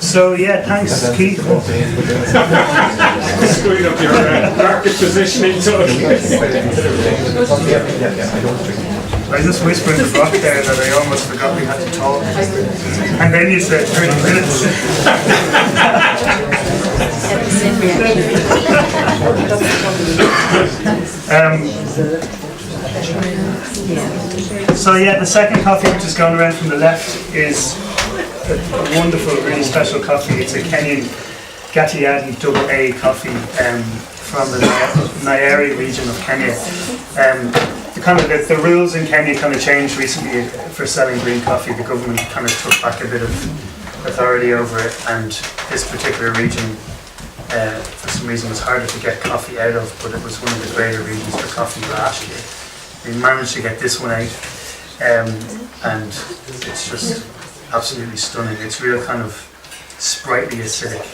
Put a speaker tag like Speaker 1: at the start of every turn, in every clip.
Speaker 1: So yeah, thanks, Keith.
Speaker 2: Screwing up your market positioning to it.
Speaker 1: I just whispered to Brock there that I almost forgot we had to talk. And then you said 30 minutes. So yeah, the second coffee which is going around from the left is a wonderful, really special coffee. It's a Kenyan Gatiadi Double A coffee from the Nyeri region of Kenya. The rules in Kenya kind of changed recently for selling green coffee. The government kind of took back a bit of authority over it, and this particular region, for some reason, was harder to get coffee out of, but it was one of the greater regions for coffee last year. We managed to get this one out, and it's just absolutely stunning. It's real kind of sprightly acidic,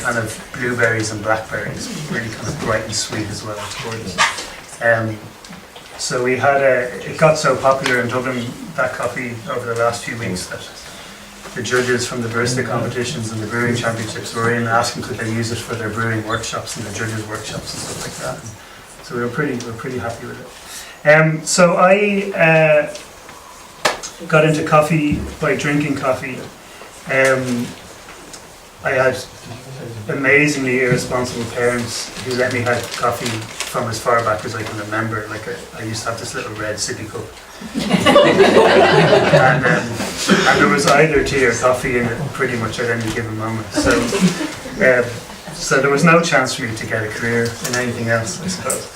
Speaker 1: kind of blueberries and blackberries, really kind of bright and sweet as well. It's gorgeous. So we had it got so popular in Dublin, that coffee, over the last few weeks, that the judges from the barista competitions and the brewing championships were in asking could they use it for their brewing workshops and the judges workshops and stuff like that. And so we were pretty happy with it. So I got into coffee by drinking coffee. I had amazingly irresponsible parents who let me have coffee from as far back as I can remember. Like I used to have this little red sippy cup. and there was either tea or coffee in it pretty much at any given moment. So there was no chance for me to get a career in anything else, I suppose.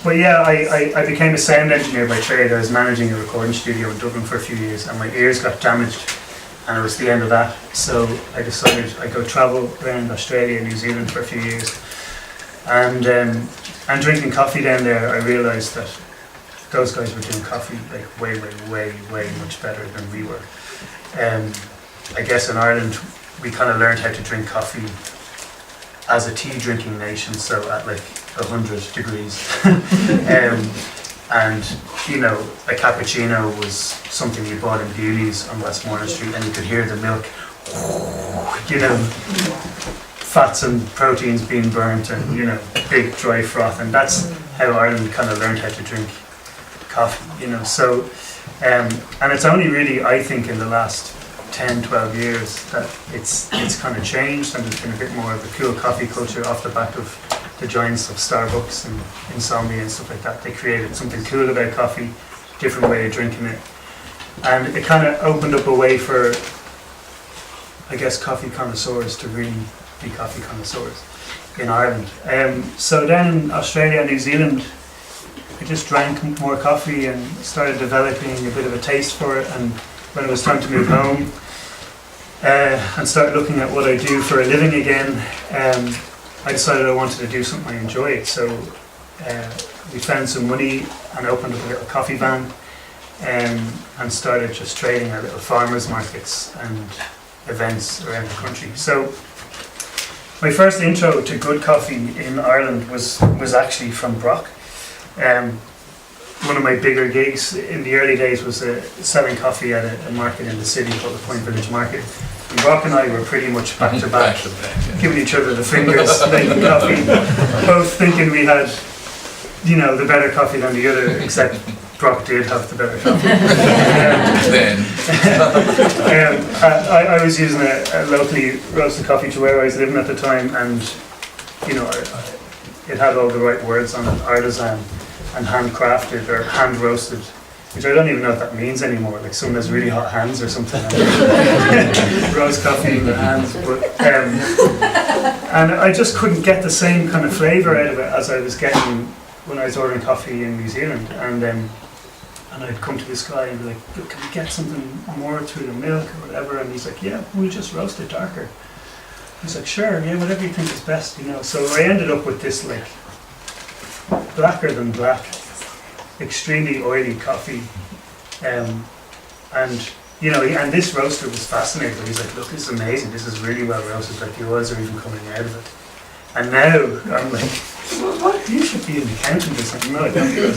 Speaker 1: But yeah, I became a sound engineer by trade. I was managing a recording studio in Dublin for a few years, and my ears got damaged, and it was the end of that. So I decided I'd go travel around Australia and New Zealand for a few years. And drinking coffee down there, I realised that those guys were doing coffee like way much better than we were. I guess in Ireland, we kind of learned how to drink coffee as a tea drinking nation, so at like 100 degrees. And you know, a cappuccino was something you bought in Bewley's on Westmoreland Street, and you could hear the milk, you know, fats and proteins being burnt, and you know, big dry froth. And that's how Ireland kind of learned how to drink coffee, you know. So and it's only really, I think, in the last 10-12 years that it's kind of changed, and there's been a bit more of a cool coffee culture off the back of the giants of Starbucks and Insomnia and stuff like that. They created something cool about coffee, different way of drinking it, and it kind of opened up a way for, I guess, coffee connoisseurs to really be coffee connoisseurs in Ireland. So then in Australia and New Zealand, I just drank more coffee and started developing a bit of a taste for it. And when it was time to move home and start looking at what I do for a living again, I decided I wanted to do something I enjoyed. So we found some money and opened up a little coffee van and started just trading at little farmers markets and events around the country. So my first intro to good coffee in Ireland was actually from Brock. One of my bigger gigs in the early days was selling coffee at a market in the city called the Point Village Market. And Brock and I were pretty much back to back, giving each other the fingers, making coffee, both thinking we had, you know, the better coffee than the other, except Brock did have the better coffee. I was using a locally roasted coffee to where I was living at the time, and you know, it had all the right words on it: artisan and handcrafted or hand roasted, which I don't even know what that means anymore. Like someone has really hot hands or something. Roast coffee in their hands, but and I just couldn't get the same kind of flavour out of it as I was getting when I was ordering coffee in New Zealand. And I'd come to this guy and be like, "Look, can we get something more through the milk or whatever?" And he's like, "Yeah, we'll just roast it darker." He's like, "Sure, yeah, whatever you think is best, you know." So I ended up with this like blacker than black, extremely oily coffee, and you know, and this roaster was fascinating. He's like, "Look, this is amazing. This is really well roasted. Like the oils are even coming out of it." And now I'm like, well, "What? You should be an accountant or something." No, I don't do it.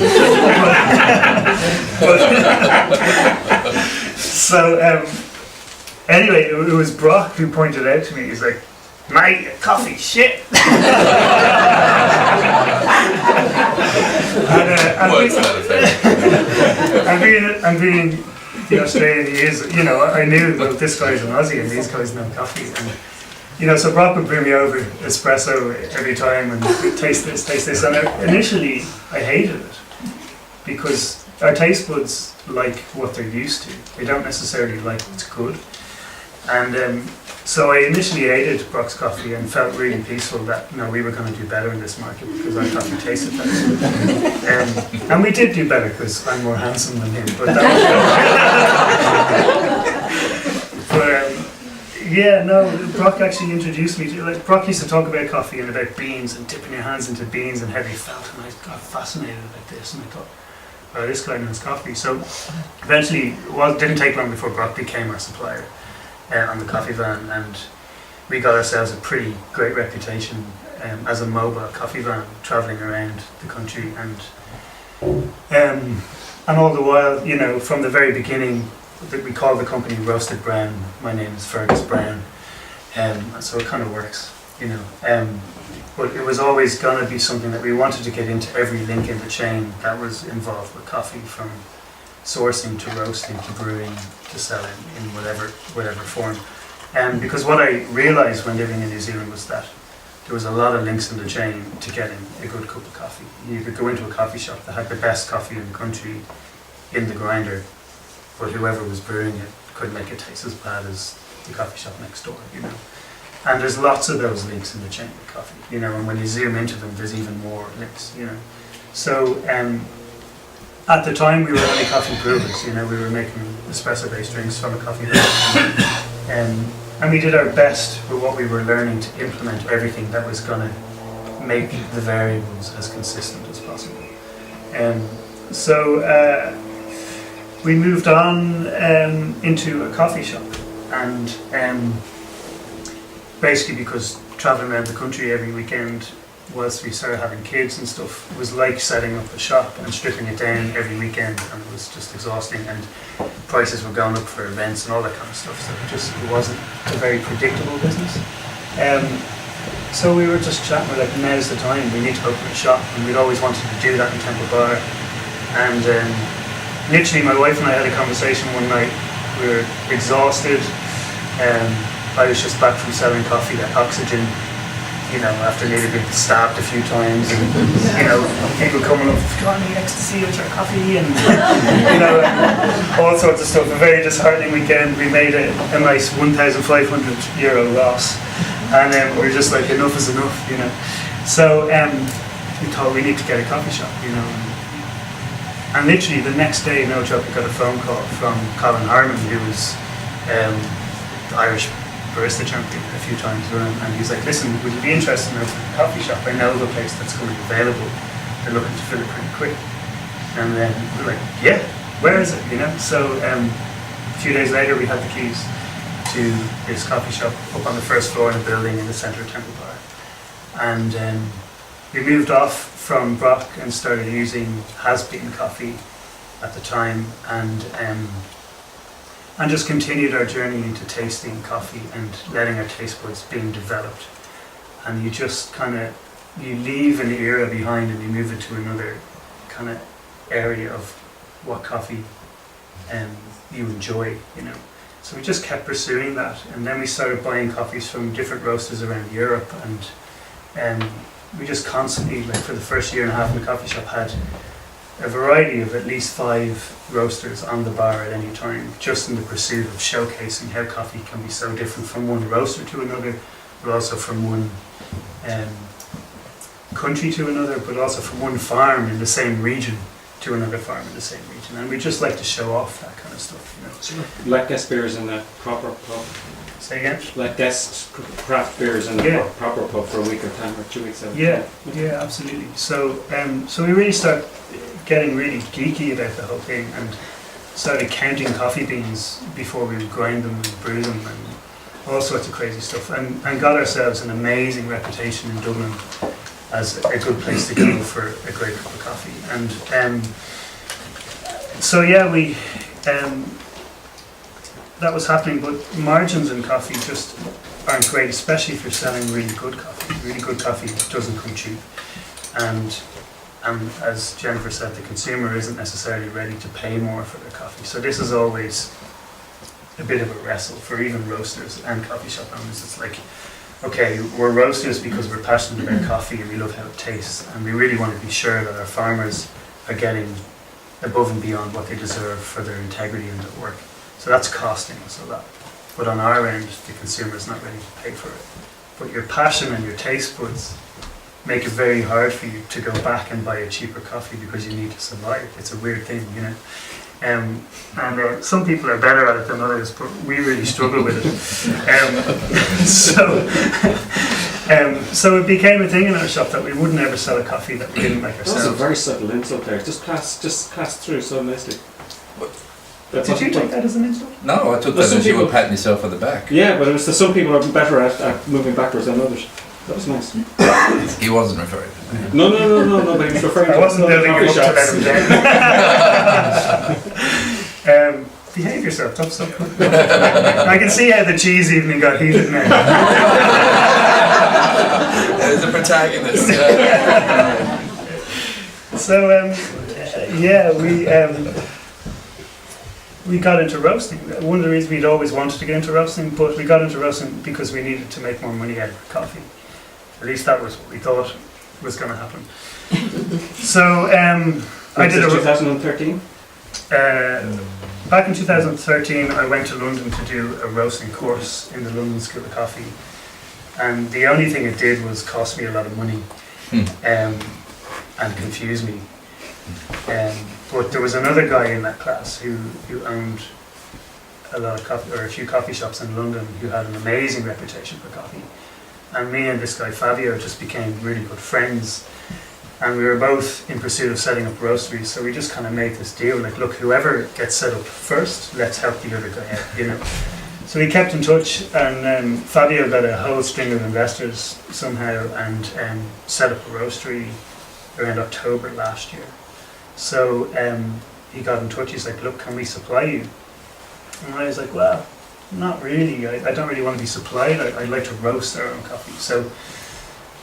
Speaker 1: So Anyway, it was Brock who pointed out to me, he's like, "Mate, coffee shit." and being the Australian he is, you know, I knew that this guy's an Aussie and these guys know coffee. And, you know, so Brock would bring me over espresso every time and taste this. And initially, I hated it because our taste buds like what they're used to. They don't necessarily like what's good. And so I initially hated Brock's coffee and felt really peaceful that, you know, we were going to do better in this market because our coffee tasted better. And we did do better because I'm more handsome than him. But that was yeah, no, Brock actually introduced me to, like, Brock used to talk about coffee and about beans and dipping your hands into beans and how they felt, and I got fascinated about this, and I thought, oh, this guy knows coffee. So eventually, well, it didn't take long before Brock became our supplier on the coffee van, and we got ourselves a pretty great reputation as a mobile coffee van travelling around the country, and all the while, you know, from the very beginning, that we call the company Roasted Brown. My name is Ferg Brown, so it kind of works, you know. But it was always going to be something that we wanted to get into every link in the chain that was involved with coffee, from sourcing to roasting to brewing to selling in whatever form. Because what I realised when living in New Zealand was that there was a lot of links in the chain to getting a good cup of coffee. You could go into a coffee shop that had the best coffee in the country in the grinder, but whoever was brewing it could make it taste as bad as the coffee shop next door, you know. And there's lots of those links in the chain with coffee, you know, and when you zoom into them, there's even more links, you know. So at the time, we were only coffee brewers, you know, we were making espresso-based drinks from a coffee bean. And we did our best with what we were learning to implement everything that was going to make the variables as consistent as possible. So we moved on into a coffee shop, and basically because traveling around the country every weekend whilst we started having kids and stuff, it was like setting up a shop and stripping it down every weekend, and it was just exhausting, and prices were going up for events and all that kind of stuff, so it wasn't a very predictable business. So we were just chatting, we're like, now's the time, we need to open a shop, and we'd always wanted to do that in Temple Bar. And literally my wife and I had a conversation one night. We were exhausted. I was just back from selling coffee at Oxygen, you know, after nearly being stabbed a few times, and, you know, people coming up, "Do you want any ecstasy with your coffee?" and, you know, all sorts of stuff. A very disheartening weekend. We made a nice €1,500 loss, and we were just like, enough is enough, you know. So we thought we need to get a coffee shop, you know. And literally the next day, no joke, we got a phone call from Colin Harmon, who was the Irish barista champion a few times around, and he's like, "Listen, would you be interested in opening a coffee shop? I know of a place that's coming available. They're looking to fill it pretty quick." And then we're like, "Yeah, where is it?" You know. So a few days later, we had the keys to this coffee shop up on the first floor in a building in the centre of Temple Bar, and we moved off from Brock and started using has-been coffee at the time, and just continued our journey into tasting coffee and letting our taste buds being developed. And you just you leave an era behind and you move into another kind of area of what coffee you enjoy, you know. So we just kept pursuing that, and then we started buying coffees from different roasters around Europe, and we just constantly, like for the first year and a half in the coffee shop, had a variety of at least 5 roasters on the bar at any time, just in the pursuit of showcasing how coffee can be so different from one roaster to another, but also from one country to another, but also from one farm in the same region to another farm in the same region. And we just like to show off that kind of stuff, you know.
Speaker 2: Like guest beers in the proper pub.
Speaker 1: Say again?
Speaker 2: Like guest craft beers in the proper pub for a week or 10 or 2 weeks out.
Speaker 1: Yeah, absolutely. So we really start getting really geeky about the whole thing, and started counting coffee beans before we would grind them and brew them, and all sorts of crazy stuff, and got ourselves an amazing reputation in Dublin as a good place to go for a great cup of coffee. And so yeah, we that was happening, but margins in coffee just aren't great, especially if you're selling really good coffee. Really good coffee doesn't come cheap. And as Jennifer said, the consumer isn't necessarily ready to pay more for their coffee. So this is always a bit of a wrestle for even roasters and coffee shop owners. It's like, okay, we're roasters because we're passionate about coffee and we love how it tastes, and we really want to be sure that our farmers are getting above and beyond what they deserve for their integrity and their work. So that's costing us a lot. But on our end, the consumer is not ready to pay for it. But your passion and your taste buds make it very hard for you to go back and buy a cheaper coffee because you need to survive. It's a weird thing, you know. Some people are better at it than others, but we really struggle with it. So it became a thing in our shop that we wouldn't ever sell a coffee that we didn't make
Speaker 2: That was a
Speaker 1: ourselves.
Speaker 2: very subtle insult there. Just class through so nicely.
Speaker 1: Did you take that as an insult?
Speaker 3: No, I took
Speaker 2: Well,
Speaker 3: that
Speaker 2: some
Speaker 3: as you were
Speaker 2: people-
Speaker 3: patting yourself on the back.
Speaker 2: Yeah, but it was some people are better at moving backwards than others. That was nice.
Speaker 3: He wasn't referring to me.
Speaker 2: No, but he was referring
Speaker 1: I
Speaker 2: to
Speaker 1: wasn't
Speaker 2: other
Speaker 1: building
Speaker 2: coffee
Speaker 1: you up to
Speaker 2: shops.
Speaker 1: let him down. Behave yourself, don't stop. I can see how the cheese evening got heated now.
Speaker 3: There's a protagonist.
Speaker 1: So, we got into roasting. One of the reasons we'd always wanted to get into roasting, but we got into roasting because we needed to make more money out of coffee. At least that was what we thought was going to happen. So, I did
Speaker 2: 2013.
Speaker 1: Back in 2013, I went to London to do a roasting course in the London School of Coffee, and the only thing it did was cost me a lot of money and confuse me. But there was another guy in that class who owned a lot of coffee, or a few coffee shops in London, who had an amazing reputation for coffee. And me and this guy Fabio just became really good friends. And we were both in pursuit of setting up roasteries, so we just kind of made this deal, like, look, whoever gets set up first, let's help the other guy out, you know. So we kept in touch, and Fabio got a whole string of investors somehow, and set up a roastery around October last year. So he got in touch, he's like, look, can we supply you? And I was like, well, not really, I don't really want to be supplied, I'd like to roast our own coffee. So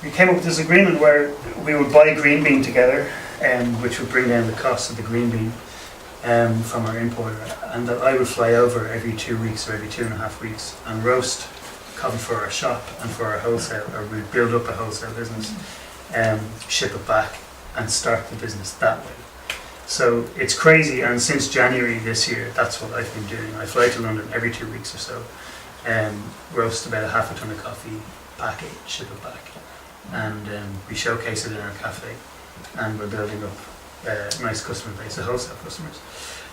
Speaker 1: we came up with this agreement where we would buy green bean together, which would bring down the cost of the green bean from our importer, and that I would fly over every 2 weeks or every 2.5 weeks and roast coffee for our shop and for our wholesale, or we'd build up a wholesale business, ship it back and start the business that way. So it's crazy, and since January this year, that's what I've been doing. I fly to London every 2 weeks or so, roast about 1/2 ton of coffee, pack it, ship it back. And we showcase it in our cafe, and we're building up a nice customer base of wholesale customers.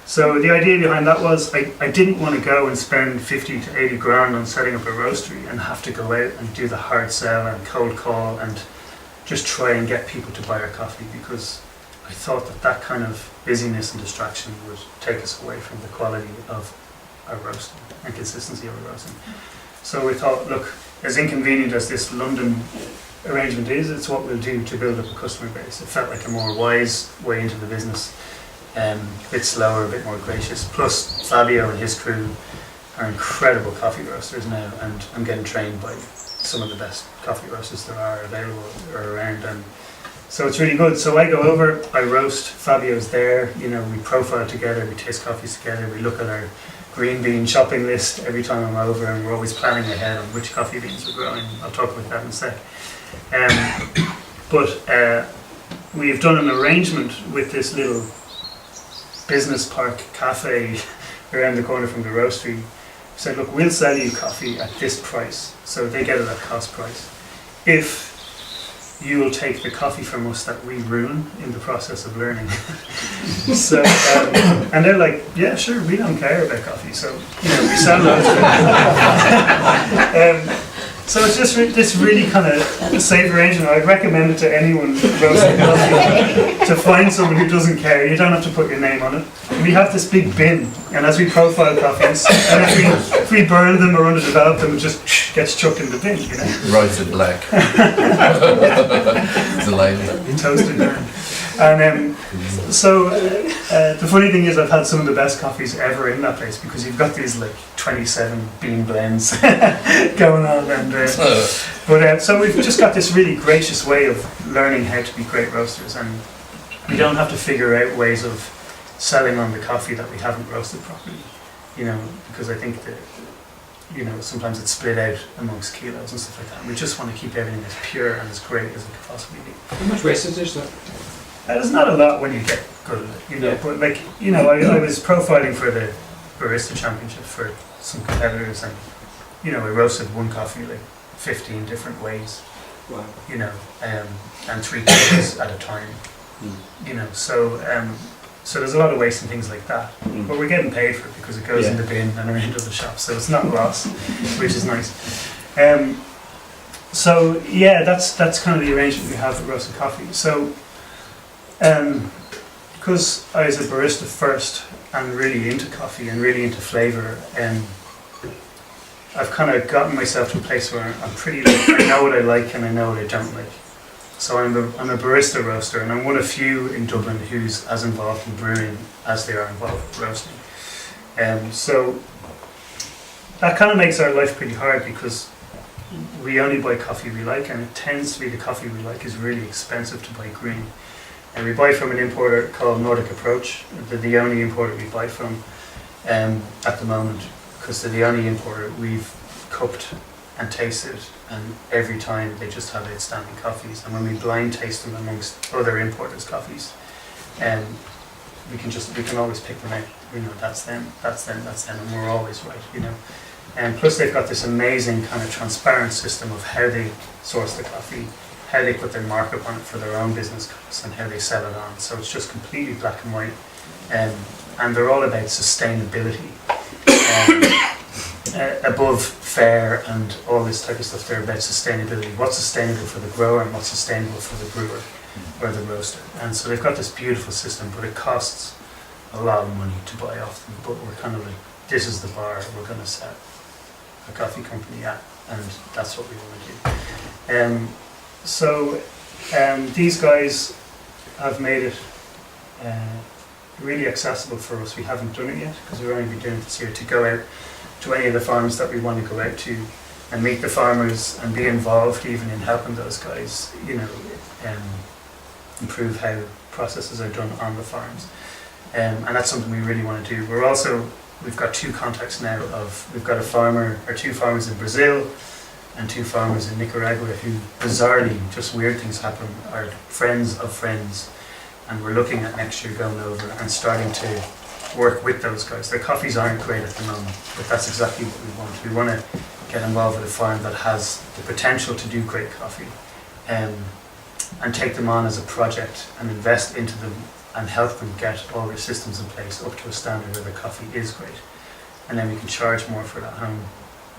Speaker 1: So the idea behind that was I didn't want to go and spend 50 to 80 grand on setting up a roastery and have to go out and do the hard sell and cold call and just try and get people to buy our coffee, because I thought that kind of busyness and distraction would take us away from the quality of our roasting and consistency of our roasting. So we thought, look, as inconvenient as this London arrangement is, it's what we'll do to build up a customer base. It felt like a more wise way into the business, a bit slower, a bit more gracious. Plus Fabio and his crew are incredible coffee roasters now, and I'm getting trained by some of the best coffee roasters there are available or around, and so it's really good. So I go over, I roast, Fabio's there, you know, we profile together, we taste coffees together, we look at our green bean shopping list every time I'm over, and we're always planning ahead on which coffee beans we're growing. I'll talk about that in a sec. But we've done an arrangement with this little business park cafe around the corner from the roastery. We said, look, we'll sell you coffee at this price, so they get it at cost price, if you will take the coffee from us that we ruin in the process of learning. So, and they're like, yeah, sure, we don't care about coffee, so, you know, we sell loads of it. So it's just this really kind of safe arrangement. I'd recommend it to anyone roasting coffee, to find someone who doesn't care. You don't have to put your name on it. We have this big bin, and as we profile coffees, and if we burn them or underdevelop them, it just gets chucked in the bin, you know.
Speaker 3: Roasted black. Delightful.
Speaker 1: Toasted burn. And the funny thing is, I've had some of the best coffees ever in that place because you've got these like 27 bean blends going on, and so we've just got this really gracious way of learning how to be great roasters, and we don't have to figure out ways of selling on the coffee that we haven't roasted properly, because I think that sometimes it's split out amongst kilos and stuff like that. We just want to keep everything as pure and as great as it could possibly be.
Speaker 2: How much wastage is there?
Speaker 1: There's not a lot when you get good at it,
Speaker 2: Yeah.
Speaker 1: But I was profiling for the barista championship for some competitors, and I roasted one coffee like 15 different ways,
Speaker 2: Wow.
Speaker 1: and 3 kilos at a time, So there's a lot of waste and things like that, but we're getting paid for it because it goes in the bin and around to the shop, so it's not lost, which is nice. So yeah, that's kind of the arrangement we have for roasted coffee. So because I was a barista first and really into coffee and really into flavour, I've kind of gotten myself to a place where I'm pretty I know what I like and I know what I don't like. So I'm a barista roaster, and I'm one of few in Dublin who's as involved in brewing as they are involved with roasting. So that kind of makes our life pretty hard because we only buy coffee we like, and it tends to be the coffee we like is really expensive to buy green. And we buy from an importer called Nordic Approach. They're the only importer we buy from at the moment, because they're the only importer we've cupped and tasted, and every time they just have outstanding coffees. And when we blind taste them amongst other importers' coffees, we can always pick them out. That's them, and we're always right. And plus they've got this amazing kind of transparent system of how they source the coffee, how they put their markup on it for their own business costs, and how they sell it on. So it's just completely black and white, and they're all about sustainability. Above fair and all this type of stuff, they're about sustainability. What's sustainable for the grower and what's sustainable for the brewer or the roaster. And so they've got this beautiful system, but it costs a lot of money to buy off them. But we're kind of like, this is the bar we're going to set a coffee company at, and that's what we want to do. These guys have made it really accessible for us. We haven't done it yet because we're only been doing it this year, to go out to any of the farms that we want to go out to and meet the farmers and be involved even in helping those guys, improve how processes are done on the farms. And that's something we really want to do. We've got 2 contacts now we've got two farmers in Brazil and 2 farmers in Nicaragua who bizarrely, just weird things happen, are friends of friends, and we're looking at next year going over and starting to work with those guys. Their coffees aren't great at the moment, but that's exactly what we want. We want to get involved with a farm that has the potential to do great coffee, and take them on as a project and invest into them and help them get all their systems in place up to a standard where the coffee is great. And then we can charge more for that, and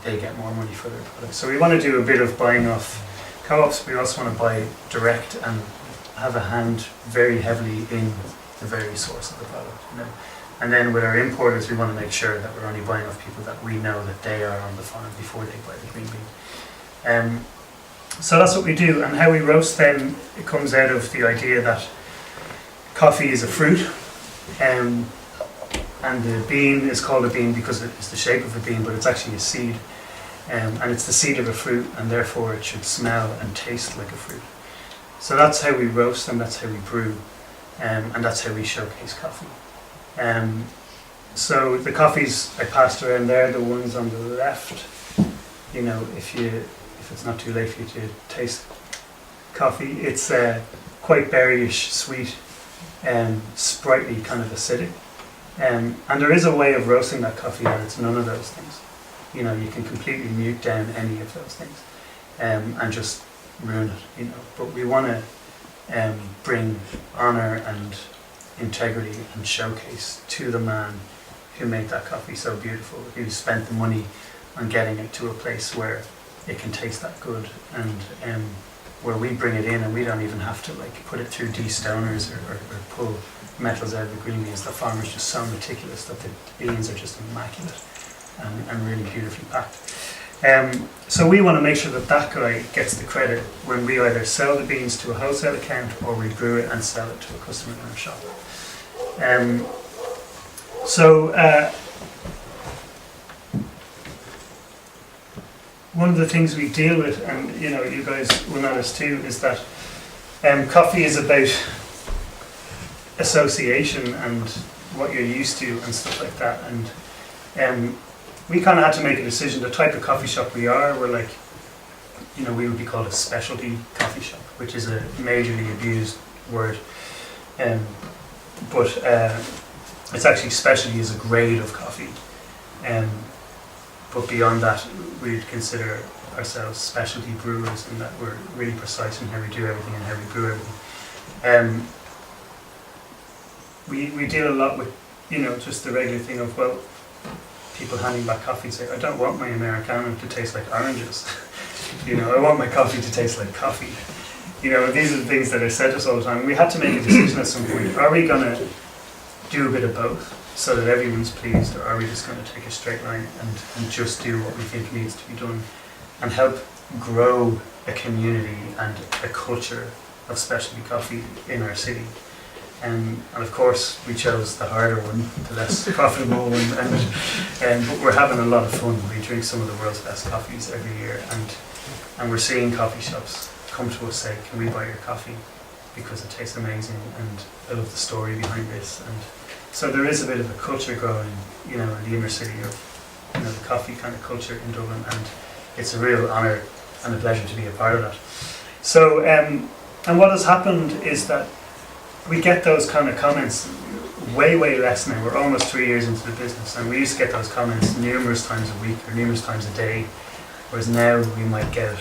Speaker 1: they get more money for their product. So we want to do a bit of buying off co-ops. We also want to buy direct and have a hand very heavily in the very source of the product. And then with our importers, we want to make sure that we're only buying off people that we know that they are on the farm before they buy the green bean. So that's what we do. And how we roast then, it comes out of the idea that coffee is a fruit, and the bean is called a bean because it's the shape of a bean, but it's actually a seed. And it's the seed of a fruit, and therefore it should smell and taste like a fruit. So that's how we roast, and that's how we brew, and that's how we showcase coffee. So the coffees I passed around there, the ones on the left, if it's not too late for you to taste coffee, it's quite berryish, sweet, sprightly, kind of acidic. And there is a way of roasting that coffee and it's none of those things. You can completely mute down any of those things and just ruin it, But we want to bring honour and integrity and showcase to the man who made that coffee so beautiful, who spent the money on getting it to a place where it can taste that good, and where we bring it in and we don't even have to put it through de-stoners or pull metals out of the green beans. The farmer's just so meticulous that the beans are just immaculate and really beautifully packed. So we want to make sure that that guy gets the credit when we either sell the beans to a wholesale account or we brew it and sell it to a customer in our shop. One of the things we deal with, and you guys will notice too, is that coffee is about association and what you're used to and stuff like that. And we kind of had to make a decision. The type of coffee shop we are, we're like, we would be called a specialty coffee shop, which is a majorly abused word. But it's actually specialty is a grade of coffee. But beyond that, we'd consider ourselves specialty brewers, in that we're really precise in how we do everything and how we brew everything. We deal a lot with, just the regular thing of, well, people handing back coffee and say, I don't want my Americano to taste like oranges. I want my coffee to taste like coffee. These are the things that are said to us all the time. We had to make a decision at some point. Are we going to do a bit of both so that everyone's pleased, or are we just going to take a straight line and just do what we think needs to be done and help grow a community and a culture of specialty coffee in our city? And of course, we chose the harder one, the less profitable one, but we're having a lot of fun. We drink some of the world's best coffees every year, and we're seeing coffee shops come to us say, can we buy your coffee? Because it tastes amazing, and I love the story behind this. And so there is a bit of a culture growing, in the inner city of, the coffee kind of culture in Dublin, and it's a real honour and a pleasure to be a part of that. So, and what has happened is that we get those kind of comments way less now. We're almost 3 years into the business, and we used to get those comments numerous times a week or numerous times a day, whereas now we might get it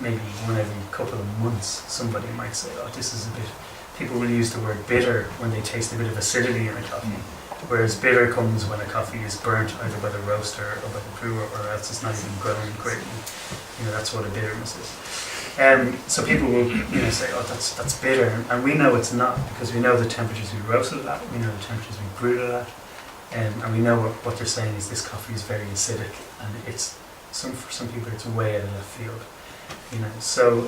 Speaker 1: maybe one every couple of months. Somebody might say, oh, this is a bit, people will use the word bitter when they taste a bit of acidity in a coffee, whereas bitter comes when a coffee is burnt either by the roaster or by the brewer, or else it's not even grown greatly. That's what a bitterness is. So people will say, oh, that's bitter, and we know it's not, because we know the temperatures we roasted it at, we know the temperatures we brewed it at, and we know what they're saying is this coffee is very acidic, and it's for some people it's way out of left field. So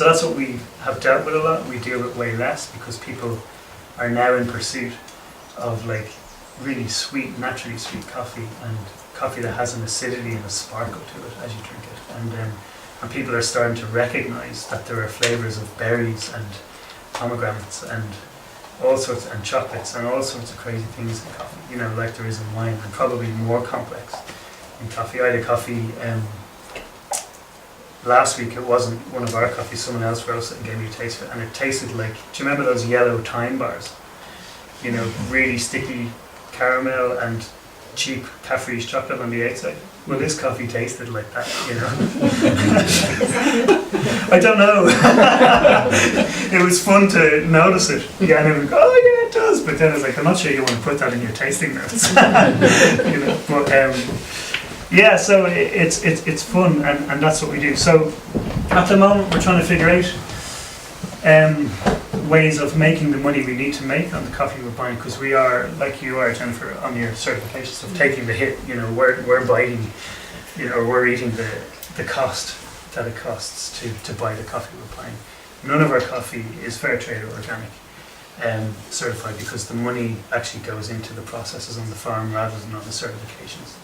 Speaker 1: that's what we have dealt with a lot. We deal with way less because people are now in pursuit of like really sweet, naturally sweet coffee, and coffee that has an acidity and a sparkle to it as you drink it. And people are starting to recognise that there are flavours of berries and pomegranates and all sorts, and chocolates and all sorts of crazy things in coffee, like there is in wine, and probably more complex in coffee. I had a coffee last week. It wasn't one of our coffees, someone else roasted and gave me a taste of it, and it tasted like, do you remember those yellow Time bars? Really sticky caramel and cheap Caffrey's chocolate on the outside. Well, this coffee tasted like that, I don't know. It was fun to notice it. Yeah, and I would go, oh yeah, it does. But then I was like, I'm not sure you want to put that in your tasting notes. But yeah, so it's fun, and that's what we do. So at the moment, we're trying to figure out ways of making the money we need to make on the coffee we're buying, because we are, like you are, Jennifer, on your certifications of taking the hit. We're biting, we're eating the cost that it costs to buy the coffee we're buying. None of our coffee is fair trade or organic certified, because the money actually goes into the processes on the farm rather than on the certifications.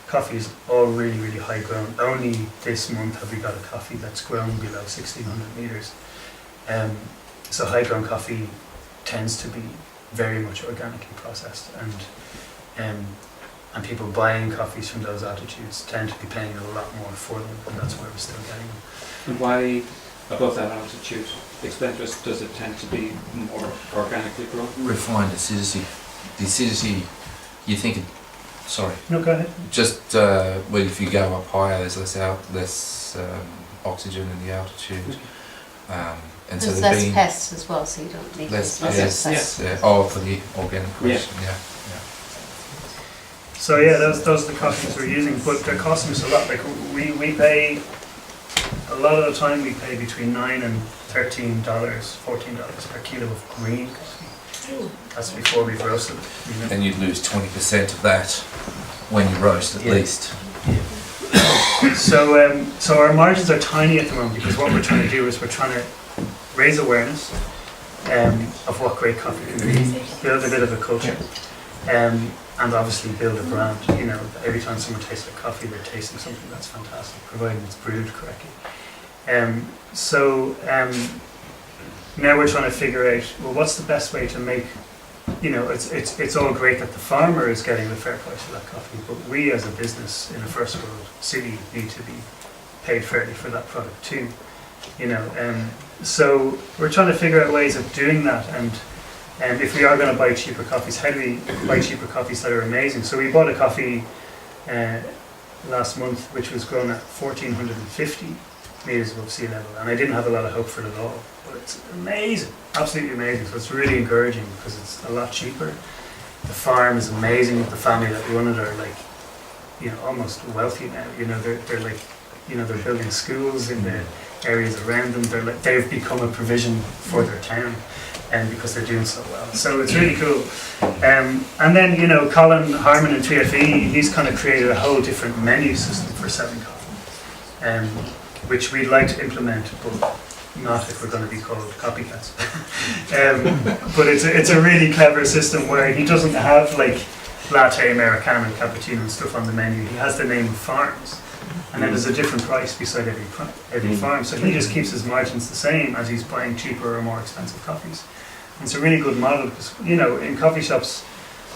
Speaker 1: Coffee is all really high grown. Only this month have we got a coffee that's grown below 1,600 metres. So high grown coffee tends to be very much organically processed, and people buying coffees from those altitudes tend to be paying a lot more for them, and that's why we're still getting them.
Speaker 2: And why, above that altitude, explain to us, does it tend to be more organically grown?
Speaker 3: Refined acidity. The acidity, you think it, sorry.
Speaker 1: No, go ahead.
Speaker 3: Just, well, if you go up higher, there's less oxygen in the altitude. And
Speaker 4: there's
Speaker 3: so
Speaker 4: less pests as well, so you don't need
Speaker 3: less
Speaker 4: pests.
Speaker 3: Yeah. Oh, for the organic question, yeah.
Speaker 1: So yeah, those are the coffees we're using, but they're costing us a lot. Like we pay, a lot of the time we pay between $9 and $13, $14 per kilo of green coffee. That's before we've roasted it.
Speaker 3: Then you'd lose 20% of that when you roast, at least.
Speaker 1: So our margins are tiny at the moment because what we're trying to do is we're trying to raise awareness of what great coffee can be, build a bit of a culture, and obviously build a brand. You know, every time someone tastes our coffee, they're tasting something that's fantastic, providing it's brewed correctly. Now we're trying to figure out, well, what's the best way to make, you know, it's all great that the farmer is getting the fair price for that coffee, but we as a business in a first world city need to be paid fairly for that product too, you know. So we're trying to figure out ways of doing that, and if we are going to buy cheaper coffees, how do we buy cheaper coffees that are amazing? So we bought a coffee last month which was grown at 1450 meters above sea level, and I didn't have a lot of hope for it at all, but it's amazing, absolutely amazing. So it's really encouraging because it's a lot cheaper. The farm is amazing. The family that run it are like, you know, almost wealthy now. You know, they're like, you know, they're building schools in the areas around them. They're like, they've become a provision for their town, and because they're doing so well. So it's really cool. And then, you know, Colin Harmon in TFE, he's kind of created a whole different menu system for selling coffee, which we'd like to implement, but not if we're going to be called copycats. But it's a really clever system where he doesn't have like latte, americano, cappuccino and stuff on the menu. He has the name of farms, and then there's a different price beside every farm. So he just keeps his margins the same as he's buying cheaper or more expensive coffees. And it's a really good model because, you know, in coffee shops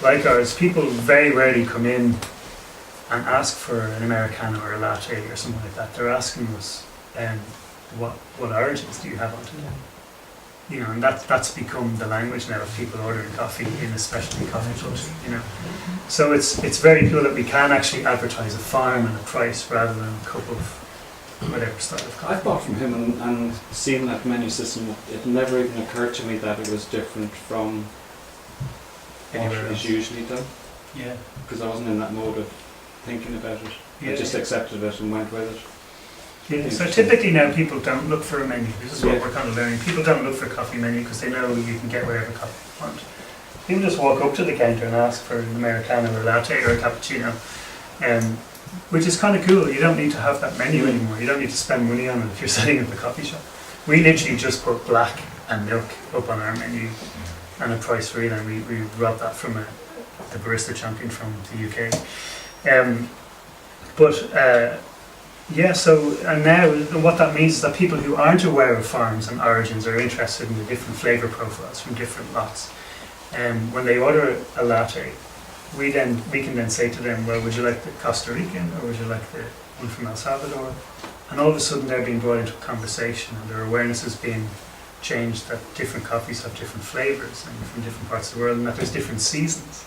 Speaker 1: like ours, people very rarely come in and ask for an americano or a latte or something like that. They're asking us, what origins do you have on it? You know, and that's become the language now of people ordering coffee in a specialty coffee shop. You know, so it's very cool that we can actually advertise a farm and a price rather than a cup of whatever style of coffee.
Speaker 2: I've bought from him and seen that menu system. It never even occurred to me that it was different from what is usually done.
Speaker 1: Yeah,
Speaker 2: because I wasn't in that mode of thinking about it.
Speaker 1: yeah.
Speaker 2: I just accepted it and went with it.
Speaker 1: Yeah, so typically now people don't look for a menu. This is what we're kind of learning. People don't look for a coffee menu because they know you can get whatever coffee you want. People just walk up to the counter and ask for an americano or a latte or a cappuccino, which is kind of cool. You don't need to have that menu anymore. You don't need to spend money on it if you're sitting at the coffee shop. We literally just put black and milk up on our menu and a price read, and we robbed that from the barista champion from the UK. Yeah, so, and now what that means is that people who aren't aware of farms and origins are interested in the different flavour profiles from different lots. When they order a latte, we can then say to them, well, would you like the Costa Rican or would you like the one from El Salvador? And all of a sudden they're being brought into a conversation and their awareness is being changed that different coffees have different flavours and from different parts of the world, and that there's different seasons,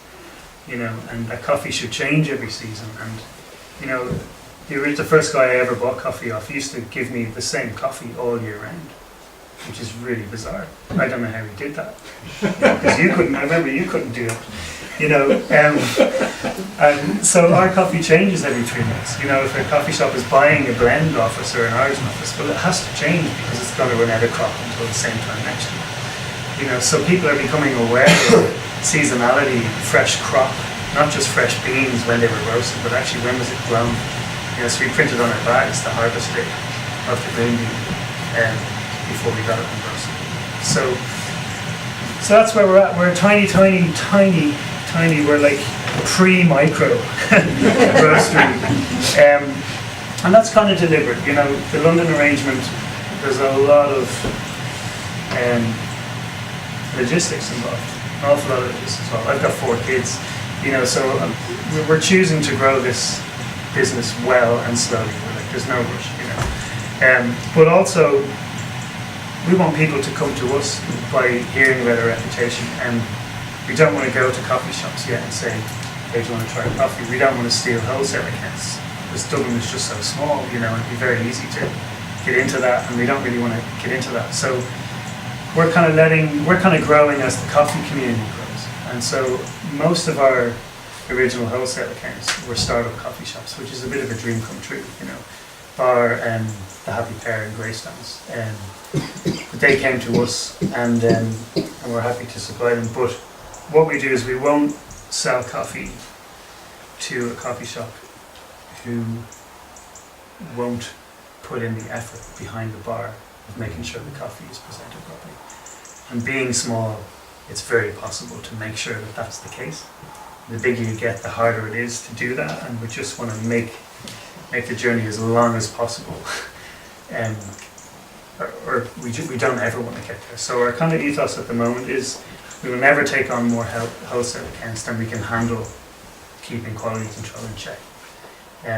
Speaker 1: you know, and that coffee should change every season. And, you know, the first guy I ever bought coffee off used to give me the same coffee all year round, which is really bizarre. I don't know how he did that, because I remember you couldn't do it, you know. And so our coffee changes every 3 months. You know, if a coffee shop is buying a blend off us or an origin off us, well, it has to change because it's going to run out of crop until the same time next year. You know, so people are becoming aware of seasonality, fresh crop, not just fresh beans when they were roasted, but actually when was it grown. You know, so we printed on our bags the harvest date of the green bean before we got it and roasted. So that's where we're at. We're tiny. We're like pre-micro roastery, and that's kind of deliberate. You know, the London arrangement. There's a lot of logistics involved. An awful lot of logistics involved. I've got 4 kids. You know, so we're choosing to grow this business well and slowly. Like, there's no rush, you know. But also, we want people to come to us by hearing about our reputation, and we don't want to go to coffee shops yet and say, hey, do you want to try a coffee? We don't want to steal wholesale accounts, because Dublin is just so small, you know, it'd be very easy to get into that, and we don't really want to get into that. So we're kind of growing as the coffee community grows. And so most of our original wholesale accounts were startup coffee shops, which is a bit of a dream come true, you know. Bar and the Happy Pear and Greystones. But they came to us, and we're happy to supply them. But what we do is we won't sell coffee to a coffee shop who won't put in the effort behind the bar of making sure the coffee is presented properly. And being small, it's very possible to make sure that that's the case. The bigger you get, the harder it is to do that, and we just want to make the journey as long as possible. Or we don't ever want to get there. So our kind of ethos at the moment is we will never take on more wholesale accounts than we can handle keeping quality control in check.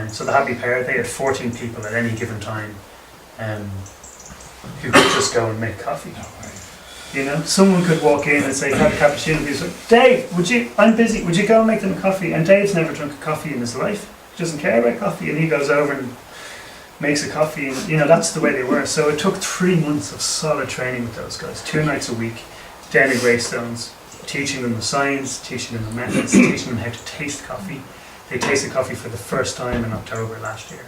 Speaker 1: So the Happy Pair, they had 14 people at any given time who could just go and make coffee. You know, someone could walk in and say, "Have a cappuccino," please. Dave, I'm busy, would you go and make them a coffee? And Dave's never drunk a coffee in his life. He doesn't care about coffee, and he goes over and makes a coffee, and you know, that's the way they were. So it took 3 months of solid training with those guys, 2 nights a week, down in Greystones, teaching them the science, teaching them the methods, teaching them how to taste coffee. They tasted coffee for the first time in October last year.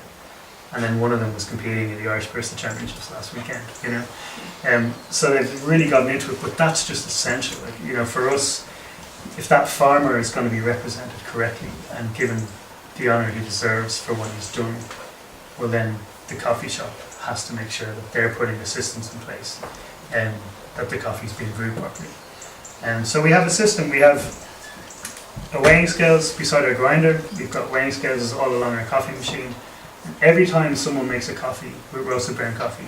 Speaker 1: And then one of them was competing in the Irish Barista Championships last weekend, you know. So they've really gotten into it, but that's just essential. Like, you know, for us, if that farmer is going to be represented correctly and given the honour he deserves for what he's done, well then the coffee shop has to make sure that they're putting the systems in place and that the coffee's being brewed properly. And so we have a system. We have a weighing scales beside our grinder. We've got weighing scales all along our coffee machine. And every time someone makes a coffee with roasted brown coffee,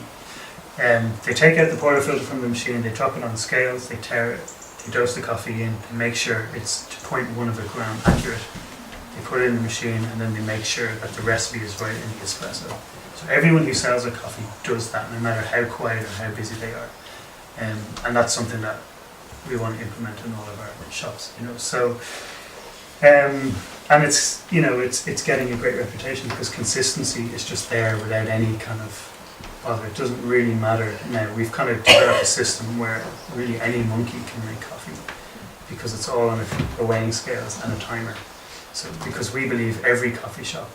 Speaker 1: they take out the portafilter from the machine, they drop it on scales, they tare it, they dose the coffee in and make sure it's to 0.1 of a gram accurate. They put it in the machine and then they make sure that the recipe is right in the espresso. So everyone who sells a coffee does that, no matter how quiet or how busy they are. And that's something that we want to implement in all of our shops, you know. So, and it's, you know, it's getting a great reputation because consistency is just there without any kind of bother. It doesn't really matter now. We've kind of developed a system where really any monkey can make coffee because it's all on a weighing scales and a timer. So because we believe every coffee shop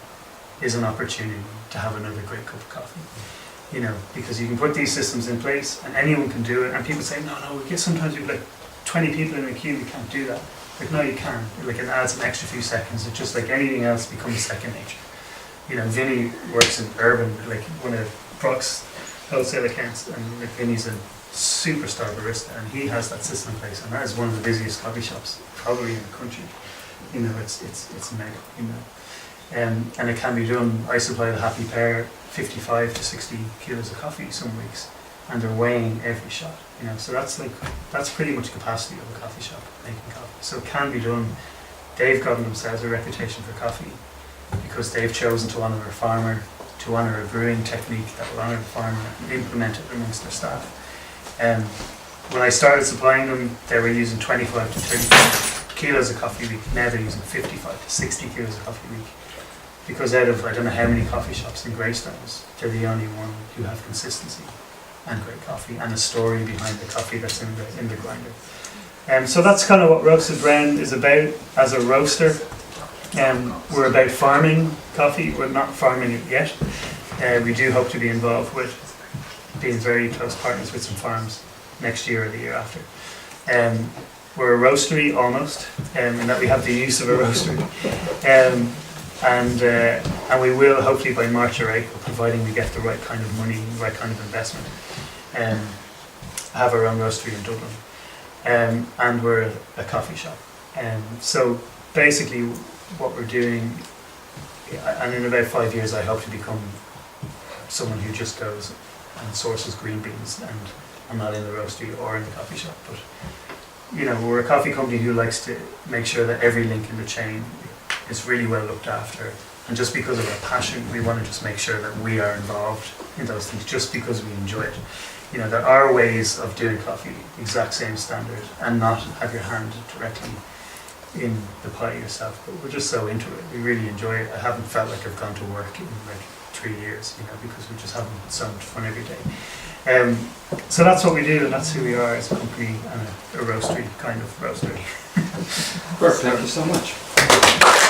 Speaker 1: is an opportunity to have another great cup of coffee. You know, because you can put these systems in place and anyone can do it. And people say, no, we get sometimes you've like 20 people in a queue, you can't do that. Like, no, you can. Like, it adds an extra few seconds. It just like anything else becomes second nature. You know, Vinny works in Urban, like one of Brock's wholesale accounts, and like Vinny's a superstar barista, and he has that system in place, and that is one of the busiest coffee shops probably in the country. You know, it's mega. You know, and it can be done. I supply the Happy Pair 55 to 60 kilos of coffee some weeks, and they're weighing every shot. You know, so that's pretty much capacity of a coffee shop making coffee. So it can be done. They've gotten themselves a reputation for coffee because they've chosen to honour a farmer, to honour a brewing technique that will honour the farmer and implement it amongst their staff. When I started supplying them, they were using 25 to 35 kilos of coffee a week. Now they're using 55 to 60 kilos of coffee a week. Because out of I don't know how many coffee shops in Greystones, they're the only one who have consistency and great coffee and a story behind the coffee that's in the grinder. So that's kind of what Roasted Brown is about as a roaster. We're about farming coffee. We're not farming it yet. We do hope to be involved with being very close partners with some farms next year or the year after. We're a roastery almost, in that we have the use of a roastery. And we will hopefully by March or April, providing we get the right kind of money, the right kind of investment, have our own roastery in Dublin. And we're a coffee shop. So basically what we're doing, and in about 5 years I hope to become someone who just goes and sources green beans, and I'm not in the roastery or in the coffee shop, but you know, we're a coffee company who likes to make sure that every link in the chain is really well looked after, and just because of our passion we want to just make sure that we are involved in those things just because we enjoy it. You know, there are ways of doing coffee, exact same standard, and not have your hand directly in the pie yourself, but we're just so into it, we really enjoy it. I haven't felt like I've gone to work in like 3 years, you know, because we just having so much fun every day. So that's what we do, and that's who we are as a company, and a roastery kind of roastery.
Speaker 2: Perfect, thank you so much.